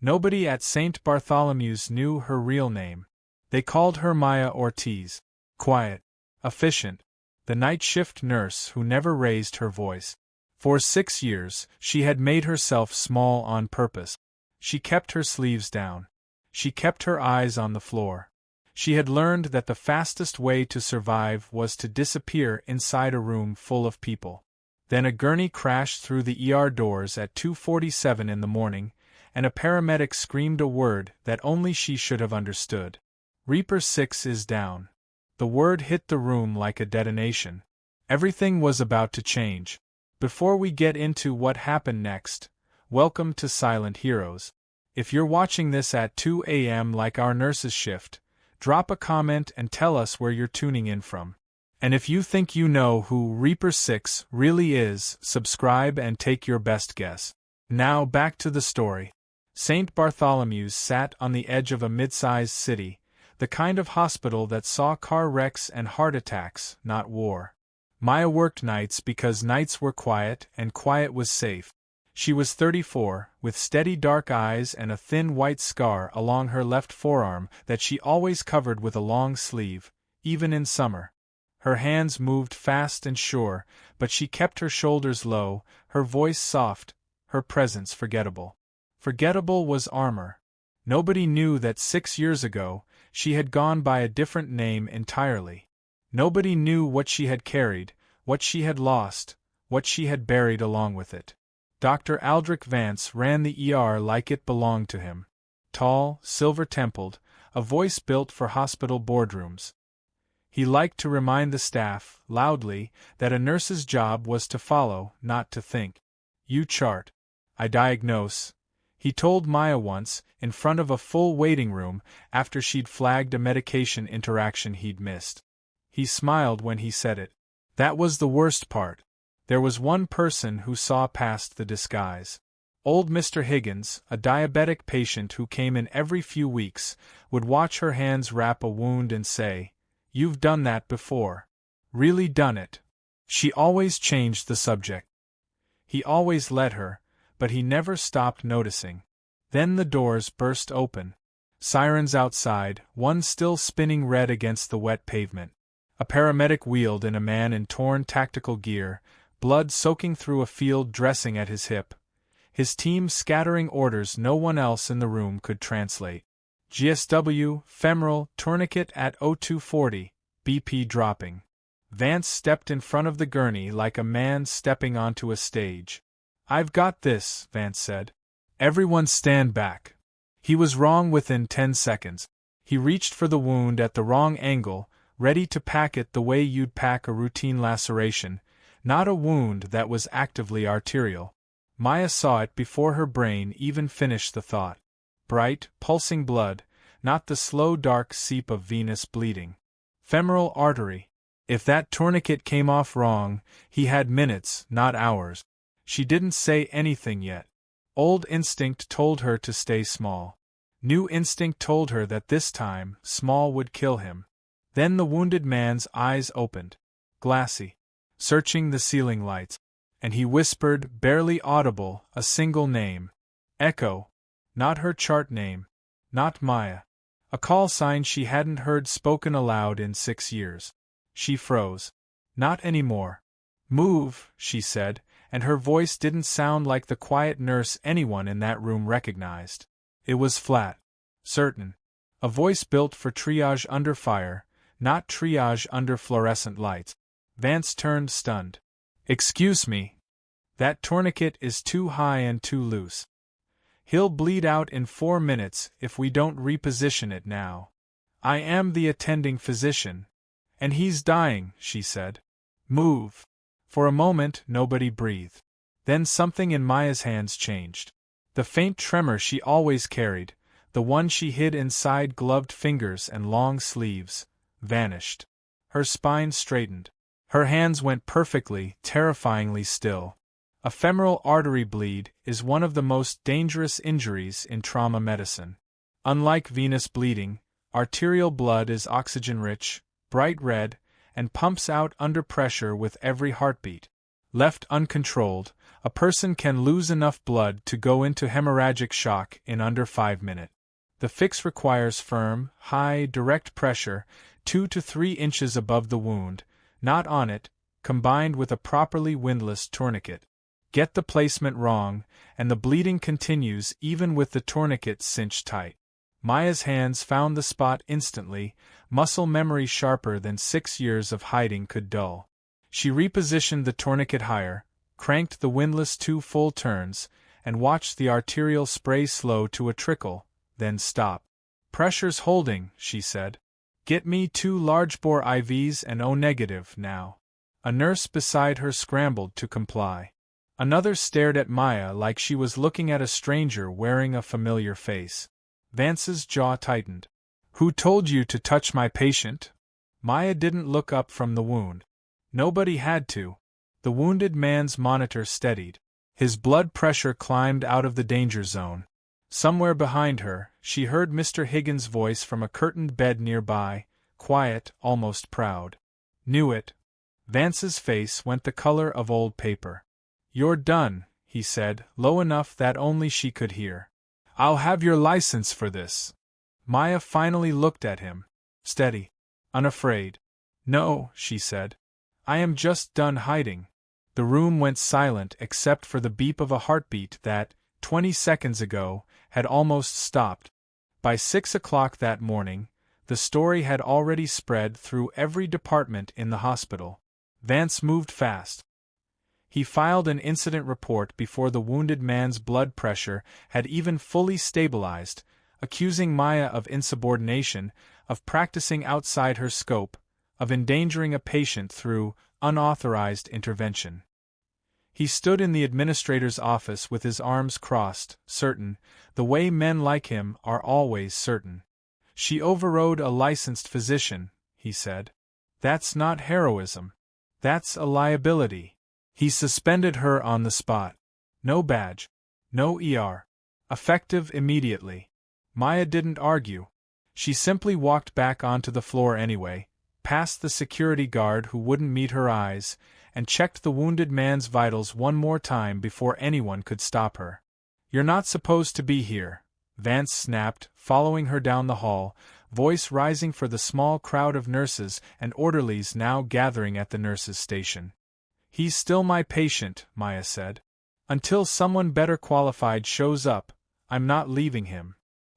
Nobody at St. Bartholomew's knew her real name. They called her Maya Ortiz. Quiet, efficient, the night shift nurse who never raised her voice. For 6 years, she had made herself small on purpose. She kept her sleeves down. She kept her eyes on the floor. She had learned that the fastest way to survive was to disappear inside a room full of people. Then a gurney crashed through the ER doors at 2:47 in the morning, and a paramedic screamed a word that only she should have understood. Reaper 6 is down. The word hit the room like a detonation. Everything was about to change. Before we get into what happened next, welcome to Silent Heroes. If you're watching this at 2 a.m. like our nurse's shift, drop a comment and tell us where you're tuning in from. And if you think you know who Reaper 6 really is, subscribe and take your best guess. Now back to the story. St. Bartholomew's sat on the edge of a mid-sized city, the kind of hospital that saw car wrecks and heart attacks, not war. Maya worked nights because nights were quiet and quiet was safe. She was 34, with steady dark eyes and a thin white scar along her left forearm that she always covered with a long sleeve, even in summer. Her hands moved fast and sure, but she kept her shoulders low, her voice soft, her presence forgettable. Forgettable was armor. Nobody knew that 6 years ago, she had gone by a different name entirely. Nobody knew what she had carried, what she had lost, what she had buried along with it. Dr. Aldrich Vance ran the ER like it belonged to him. Tall, silver-templed, a voice built for hospital boardrooms. He liked to remind the staff, loudly, that a nurse's job was to follow, not to think. "You chart. I diagnose," he told Maya once, in front of a full waiting room, after she'd flagged a medication interaction he'd missed. He smiled when he said it. That was the worst part. There was one person who saw past the disguise. Old Mr. Higgins, a diabetic patient who came in every few weeks, would watch her hands wrap a wound and say, "You've done that before. Really done it." She always changed the subject. He always let her, but he never stopped noticing. Then the doors burst open. Sirens outside, one still spinning red against the wet pavement. A paramedic wheeled in, a man in torn tactical gear, blood soaking through a field dressing at his hip. His team scattering orders no one else in the room could translate. GSW, femoral, tourniquet at 0240, BP dropping. Vance stepped in front of the gurney like a man stepping onto a stage. "I've got this," Vance said. "Everyone stand back." He was wrong within 10 seconds. He reached for the wound at the wrong angle, ready to pack it the way you'd pack a routine laceration, not a wound that was actively arterial. Maya saw it before her brain even finished the thought. Bright, pulsing blood, not the slow dark seep of venous bleeding. Femoral artery. If that tourniquet came off wrong, he had minutes, not hours. She didn't say anything yet. Old instinct told her to stay small. New instinct told her that this time, small would kill him. Then the wounded man's eyes opened. Glassy. Searching the ceiling lights. And he whispered, barely audible, a single name. Echo. Not her chart name. Not Maya. A call sign she hadn't heard spoken aloud in 6 years. She froze. Not anymore. "Move," she said, and her voice didn't sound like the quiet nurse anyone in that room recognized. It was flat. Certain. A voice built for triage under fire, not triage under fluorescent lights. Vance turned stunned. "Excuse me. That tourniquet is too high and too loose. He'll bleed out in 4 minutes if we don't reposition it now. I am the attending physician. And he's dying," she said. "Move." For a moment nobody breathed. Then something in Maya's hands changed. The faint tremor she always carried, the one she hid inside gloved fingers and long sleeves, vanished. Her spine straightened. Her hands went perfectly, terrifyingly still. A femoral artery bleed is one of the most dangerous injuries in trauma medicine. Unlike venous bleeding, arterial blood is oxygen-rich, bright red, and pumps out under pressure with every heartbeat. Left uncontrolled, a person can lose enough blood to go into hemorrhagic shock in under 5 minutes. The fix requires firm, high, direct pressure, 2 to 3 inches above the wound, not on it, combined with a properly windlass tourniquet. Get the placement wrong, and the bleeding continues even with the tourniquet cinched tight. Maya's hands found the spot instantly, muscle memory sharper than 6 years of hiding could dull. She repositioned the tourniquet higher, cranked the windlass 2 full turns, and watched the arterial spray slow to a trickle, then stop. "Pressure's holding," she said. "Get me 2 large-bore IVs and O-negative now." A nurse beside her scrambled to comply. Another stared at Maya like she was looking at a stranger wearing a familiar face. Vance's jaw tightened. "Who told you to touch my patient?" Maya didn't look up from the wound. Nobody had to. The wounded man's monitor steadied. His blood pressure climbed out of the danger zone. Somewhere behind her, she heard Mr. Higgins' voice from a curtained bed nearby, quiet, almost proud. "Knew it." Vance's face went the color of old paper. "You're done," he said, low enough that only she could hear. "I'll have your license for this." Maya finally looked at him. Steady. Unafraid. "No," she said. "I am just done hiding." The room went silent except for the beep of a heartbeat that, 20 seconds ago, had almost stopped. By 6 o'clock that morning, the story had already spread through every department in the hospital. Vance moved fast. He filed an incident report before the wounded man's blood pressure had even fully stabilized, accusing Maya of insubordination, of practicing outside her scope, of endangering a patient through unauthorized intervention. He stood in the administrator's office with his arms crossed, certain, the way men like him are always certain. "She overrode a licensed physician," he said. "That's not heroism. That's a liability." He suspended her on the spot. No badge. No ER. Effective immediately. Maya didn't argue. She simply walked back onto the floor anyway, past the security guard who wouldn't meet her eyes, and checked the wounded man's vitals one more time before anyone could stop her. "You're not supposed to be here," Vance snapped, following her down the hall, voice rising for the small crowd of nurses and orderlies now gathering at the nurses' station. "He's still my patient," Maya said. "Until someone better qualified shows up, I'm not leaving him."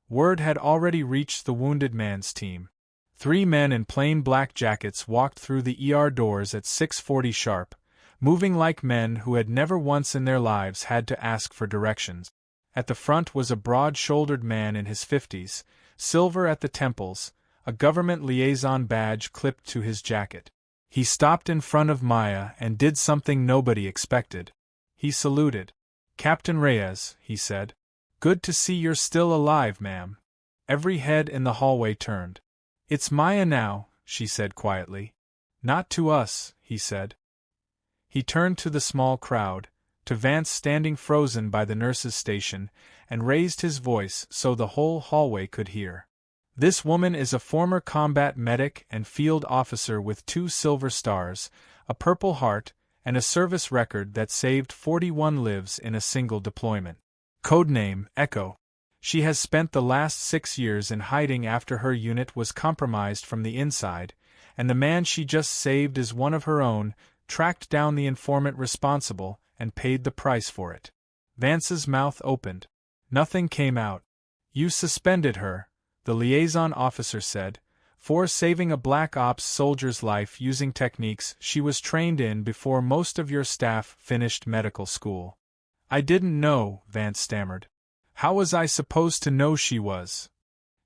Word had already reached the wounded man's team. 3 men in plain black jackets walked through the ER doors at 6:40 sharp, moving like men who had never once in their lives had to ask for directions. At the front was a broad-shouldered man in his 50s, silver at the temples, a government liaison badge clipped to his jacket. He stopped in front of Maya and did something nobody expected. He saluted. "Captain Reyes," he said. "Good to see you're still alive, ma'am." Every head in the hallway turned. "It's Maya now," she said quietly. "Not to us," he said. He turned to the small crowd, to Vance standing frozen by the nurse's station, and raised his voice so the whole hallway could hear. "This woman is a former combat medic and field officer with 2 silver stars, a Purple Heart, and a service record that saved 41 lives in a single deployment. Codename Echo. She has spent the last 6 years in hiding after her unit was compromised from the inside, and the man she just saved is one of her own, tracked down the informant responsible, and paid the price for it." Vance's mouth opened. Nothing came out. "You suspended her," the liaison officer said, "for saving a Black Ops soldier's life using techniques she was trained in before most of your staff finished medical school." "I didn't know," Vance stammered. "How was I supposed to know she was?"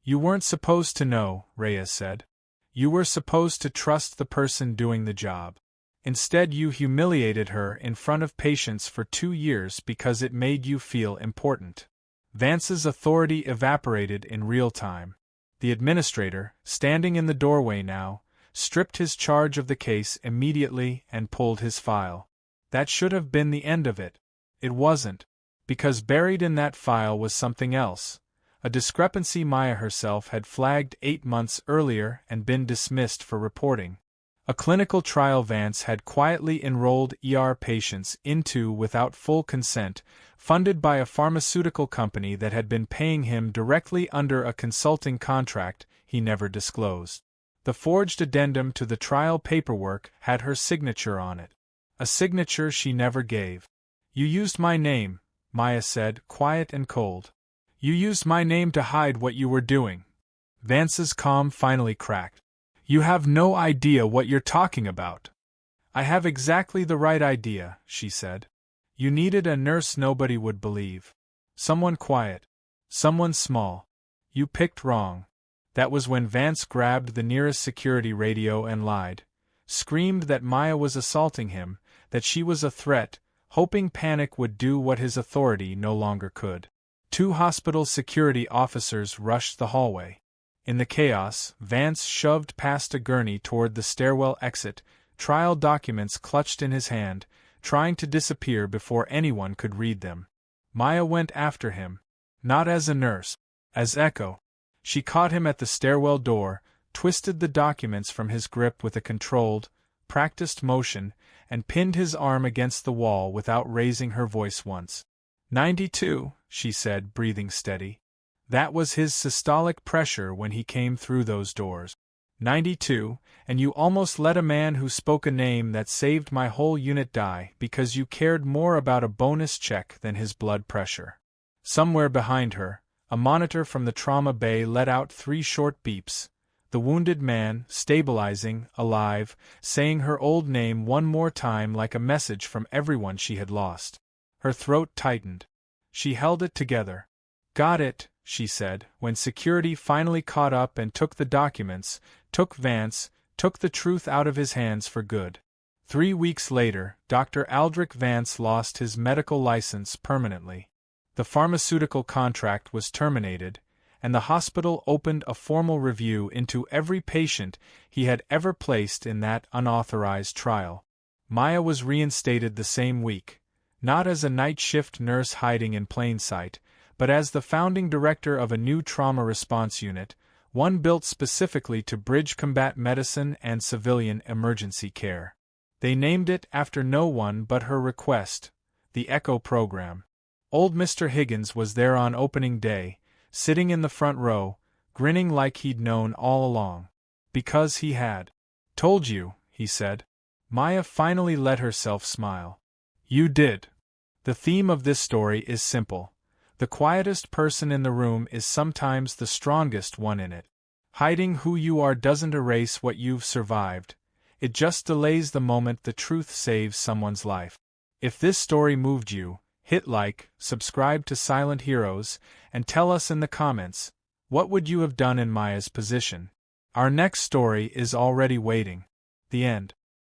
"You weren't supposed to know," Reyes said. "You were supposed to trust the person doing the job. Instead, you humiliated her in front of patients for 2 years because it made you feel important." Vance's authority evaporated in real time. The administrator, standing in the doorway now, stripped his charge of the case immediately and pulled his file. That should have been the end of it. It wasn't, because buried in that file was something else, a discrepancy Maya herself had flagged 8 months earlier and been dismissed for reporting. A clinical trial Vance had quietly enrolled ER patients into without full consent, funded by a pharmaceutical company that had been paying him directly under a consulting contract he never disclosed. The forged addendum to the trial paperwork had her signature on it. A signature she never gave. "You used my name," Maya said, quiet and cold. "You used my name to hide what you were doing." Vance's calm finally cracked. "You have no idea what you're talking about." "I have exactly the right idea," she said. "You needed a nurse nobody would believe. Someone quiet. Someone small. You picked wrong." That was when Vance grabbed the nearest security radio and lied. Screamed that Maya was assaulting him, that she was a threat, hoping Panic would do what his authority no longer could. 2 hospital security officers rushed the hallway. In the chaos, Vance shoved past a gurney toward the stairwell exit, trial documents clutched in his hand, trying to disappear before anyone could read them. Maya went after him. Not as a nurse. As Echo. She caught him at the stairwell door, twisted the documents from his grip with a controlled, practiced motion, and pinned his arm against the wall without raising her voice once. 92, she said, breathing steady. That was his systolic pressure when he came through those doors. 92, and you almost let a man who spoke a name that saved my whole unit die because you cared more about a bonus check than his blood pressure. Somewhere behind her, a monitor from the trauma bay let out 3 short beeps. The wounded man, stabilizing, alive, saying her old name one more time like a message from everyone she had lost. Her throat tightened. She held it together. "Got it," she said, when security finally caught up and took the documents, took Vance, took the truth out of his hands for good. 3 weeks later, Dr. Aldrich Vance lost his medical license permanently. The pharmaceutical contract was terminated, and the hospital opened a formal review into every patient he had ever placed in that unauthorized trial. Maya was reinstated the same week, not as a night shift nurse hiding in plain sight, but as the founding director of a new trauma response unit, one built specifically to bridge combat medicine and civilian emergency care. They named it after no one but her request, the Echo program. Old Mr. Higgins was there on opening day, sitting in the front row, grinning like he'd known all along. Because he had. "Told you," he said. Maya finally let herself smile. "You did." The theme of this story is simple. The quietest person in the room is sometimes the strongest one in it. Hiding who you are doesn't erase what you've survived. It just delays the moment the truth saves someone's life. If this story moved you, hit like, subscribe to Silent Heroes, and tell us in the comments, what would you have done in Maya's position? Our next story is already waiting. The end.